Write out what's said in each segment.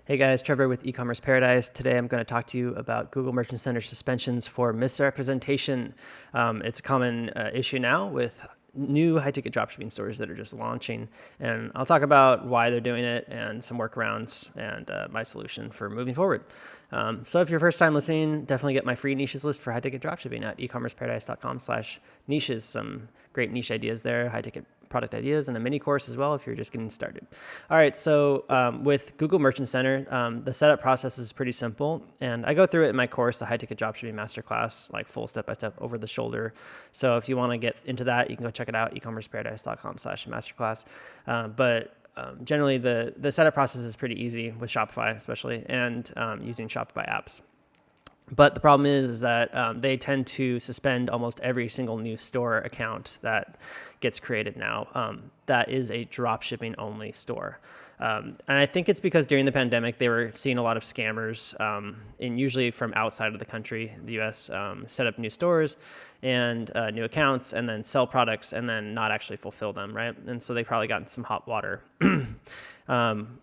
Hey guys, Trevor with eCommerce Paradise. Today I'm going to talk to you about Google Merchant Center suspensions for misrepresentation. It's a common issue now with new high-ticket dropshipping stores that are just launching, and I'll talk about why they're doing it and some workarounds and my solution for moving forward. So if you're first time listening, definitely get my free niches list for high-ticket dropshipping at ecommerceparadise.com/niches. Some great niche ideas there, high-ticket product ideas, and a mini course as well if you're just getting started. All right, so with Google Merchant Center, the setup process is pretty simple, and I go through it in my course, the High Ticket Dropshipping Masterclass, like full step-by-step over the shoulder. So if you want to get into that, you can go check it out, ecommerceparadise.com/masterclass. Generally, the setup process is pretty easy with Shopify, especially, and using Shopify apps. But the problem is that they tend to suspend almost every single new store account that gets created now. That is a dropshipping only store. And I think it's because during the pandemic, they were seeing a lot of scammers, and usually from outside of the country, the US, set up new stores and new accounts and then sell products and then not actually fulfill them, right? And so they probably got in some hot water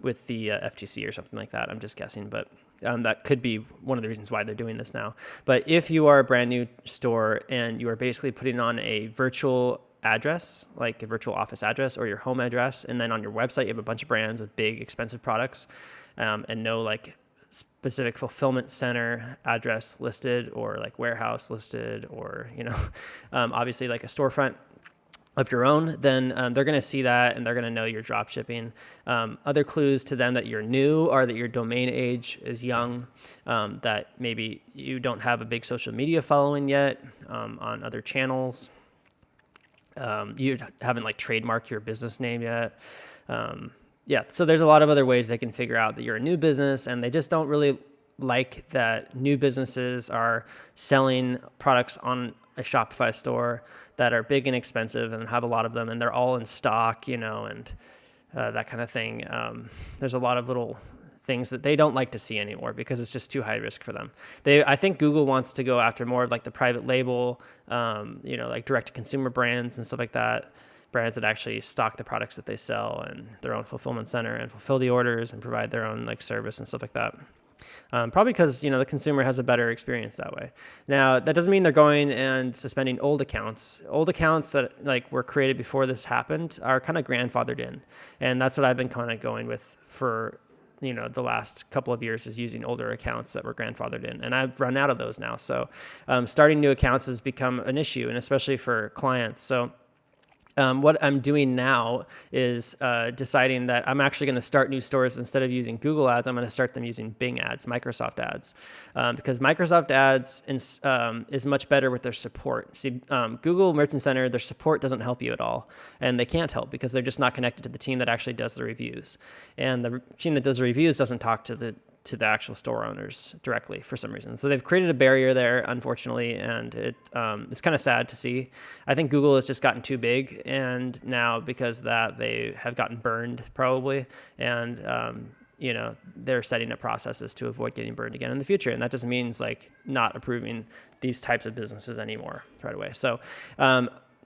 with the FTC or something like that. I'm just guessing, but that could be one of the reasons why they're doing this now. But if you are a brand new store and you are basically putting on a virtual address, like a virtual office address or your home address, and then on your website you have a bunch of brands with big expensive products, and no like specific fulfillment center address listed or like warehouse listed, or obviously like a storefront of your own, then they're going to see that and they're going to know you're drop shipping. Other clues to them that you're new are that your domain age is young, that maybe you don't have a big social media following yet on other channels. You haven't like trademarked your business name yet. So there's a lot of other ways they can figure out that you're a new business, and they just don't really like that new businesses are selling products on a Shopify store that are big and expensive and have a lot of them, and they're all in stock, and that kind of thing. There's a lot of little things that they don't like to see anymore because it's just too high risk for them. I think Google wants to go after more of like the private label, like direct to consumer brands and stuff like that. Brands that actually stock the products that they sell and their own fulfillment center and fulfill the orders and provide their own like service and stuff like that. Probably because, the consumer has a better experience that way. Now, that doesn't mean they're going and suspending old accounts. Old accounts that like were created before this happened are kind of grandfathered in. And that's what I've been kind of going with for, the last couple of years, is using older accounts that were grandfathered in. And I've run out of those now. So starting new accounts has become an issue, and especially for clients. So what I'm doing now is deciding that I'm actually going to start new stores. Instead of using Google ads, I'm going to start them using Bing ads, Microsoft ads, because Microsoft ads is much better with their support. See, Google Merchant Center, their support doesn't help you at all, and they can't help because they're just not connected to the team that actually does the reviews. And the team that does the reviews doesn't talk to the actual store owners directly for some reason. So they've created a barrier there, unfortunately, and it's kind of sad to see. I think Google has just gotten too big, and now because of that, they have gotten burned probably, and they're setting up processes to avoid getting burned again in the future. And that just means like not approving these types of businesses anymore right away. So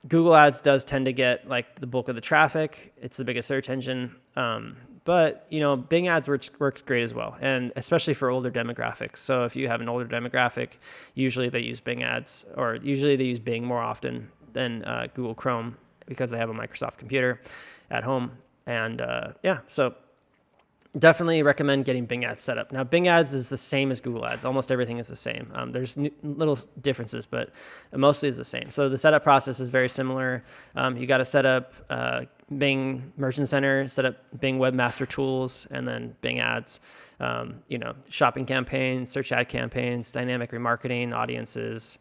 Google ads does tend to get like the bulk of the traffic. It's the biggest search engine. But Bing ads works great as well, and especially for older demographics. So if you have an older demographic, usually they use Bing ads, or usually they use Bing more often than Google Chrome because they have a Microsoft computer at home. And so definitely recommend getting Bing ads set up. Now, Bing ads is the same as Google ads. Almost everything is the same. There's little differences, but mostly is the same. So the setup process is very similar. You got to set up Bing Merchant Center, set up Bing Webmaster Tools, and then Bing ads, shopping campaigns, search ad campaigns, dynamic remarketing, audiences,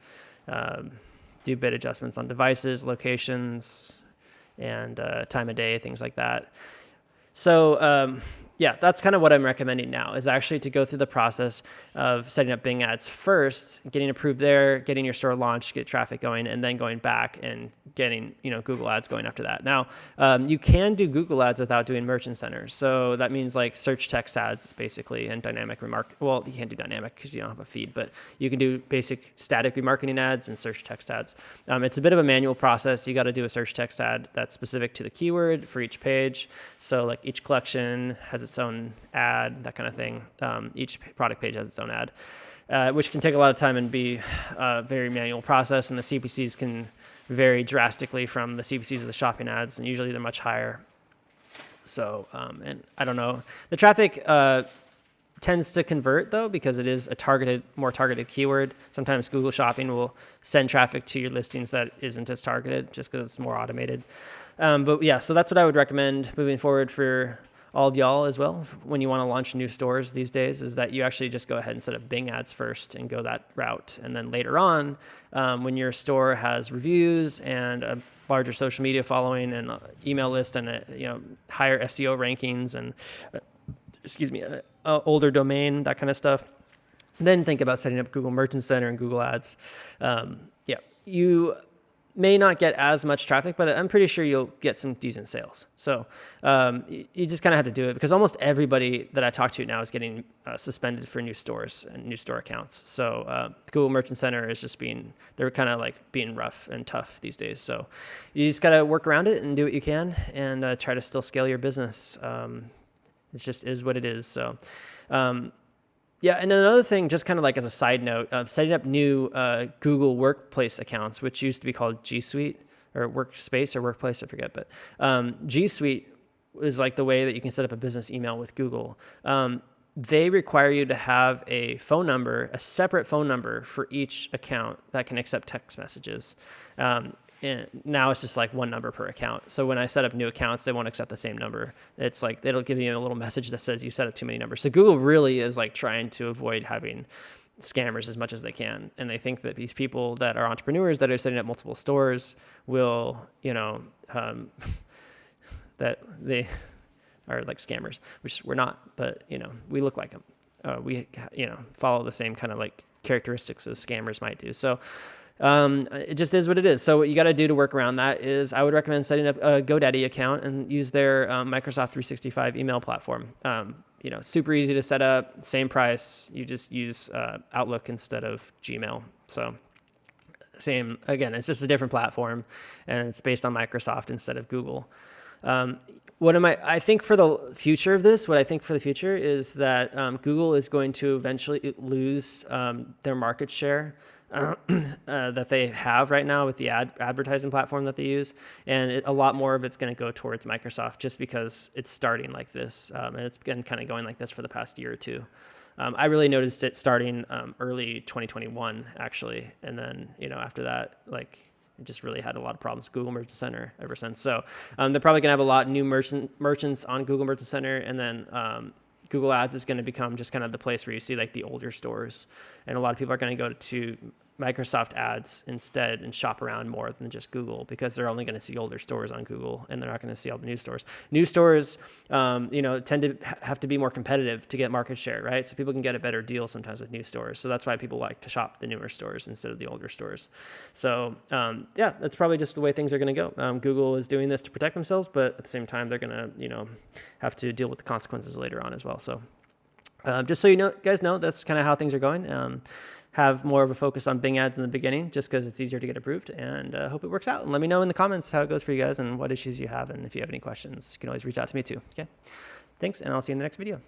do bid adjustments on devices, locations, and time of day, things like that. So that's kind of what I'm recommending now, is actually to go through the process of setting up Bing ads first, getting approved there, getting your store launched, get traffic going, and then going back and getting Google ads going after that. Now, you can do Google ads without doing Merchant Center. So that means like search text ads basically, and dynamic well, you can't do dynamic because you don't have a feed, but you can do basic static remarketing ads and search text ads. It's a bit of a manual process. You got to do a search text ad that's specific to the keyword for each page. So like each collection has its its own ad, that kind of thing. Each product page has its own ad, which can take a lot of time and be a very manual process. And the CPCs can vary drastically from the CPCs of the shopping ads, and usually they're much higher. So, and I don't know, the traffic tends to convert though, because it is a more targeted keyword. Sometimes Google Shopping will send traffic to your listings that isn't as targeted just because it's more automated. But yeah, so that's what I would recommend moving forward for all of y'all as well. When you want to launch new stores these days, is that you actually just go ahead and set up Bing ads first and go that route. And then later on, when your store has reviews and a larger social media following and email list and higher SEO rankings and older domain, that kind of stuff, then think about setting up Google Merchant Center and Google Ads. You may not get as much traffic, but I'm pretty sure you'll get some decent sales. So you just kind of have to do it, because almost everybody that I talk to now is getting suspended for new stores and new store accounts. So Google Merchant Center is just they're kind of like being rough and tough these days. So you just got to work around it and do what you can and try to still scale your business. It just is what it is. So, yeah. And another thing, just kind of like as a side note, setting up new Google Workplace accounts, which used to be called G Suite or Workspace or Workplace, I forget. But G Suite is like the way that you can set up a business email with Google. They require you to have a separate phone number for each account that can accept text messages. And now it's just like one number per account. So when I set up new accounts, they won't accept the same number. It's like, it'll give you a little message that says you set up too many numbers. So Google really is like trying to avoid having scammers as much as they can. And they think that these people that are entrepreneurs that are setting up multiple stores will, that they are like scammers, which we're not, but we look like them. We follow the same kind of like characteristics as scammers might do. So it just is what it is. So what you got to do to work around that is I would recommend setting up a GoDaddy account and use their Microsoft 365 email platform. Super easy to set up, same price. You just use Outlook instead of Gmail. So same, again, it's just a different platform and it's based on Microsoft instead of Google. I think for the future of this, is that Google is going to eventually lose their market share that they have right now with the advertising platform that they use. And a lot more of it's going to go towards Microsoft just because it's starting like this. And it's been kind of going like this for the past year or two. I really noticed it starting early 2021, actually. And then, after that, it just really had a lot of problems with Google Merchant Center ever since. So they're probably going to have a lot of new merchants on Google Merchant Center. And then Google Ads is going to become just kind of the place where you see like the older stores. And a lot of people are going to go to Microsoft ads instead and shop around more than just Google, because they're only going to see older stores on Google and they're not going to see all the new stores. New stores, tend to have to be more competitive to get market share, right? So people can get a better deal sometimes with new stores. So that's why people like to shop the newer stores instead of the older stores. So that's probably just the way things are going to go. Google is doing this to protect themselves, but at the same time, they're going to, have to deal with the consequences later on as well. So just so you guys know, that's kind of how things are going. Have more of a focus on Bing ads in the beginning just because it's easier to get approved, and hope it works out. And let me know in the comments how it goes for you guys and what issues you have. And if you have any questions, you can always reach out to me too. Okay. Thanks. And I'll see you in the next video.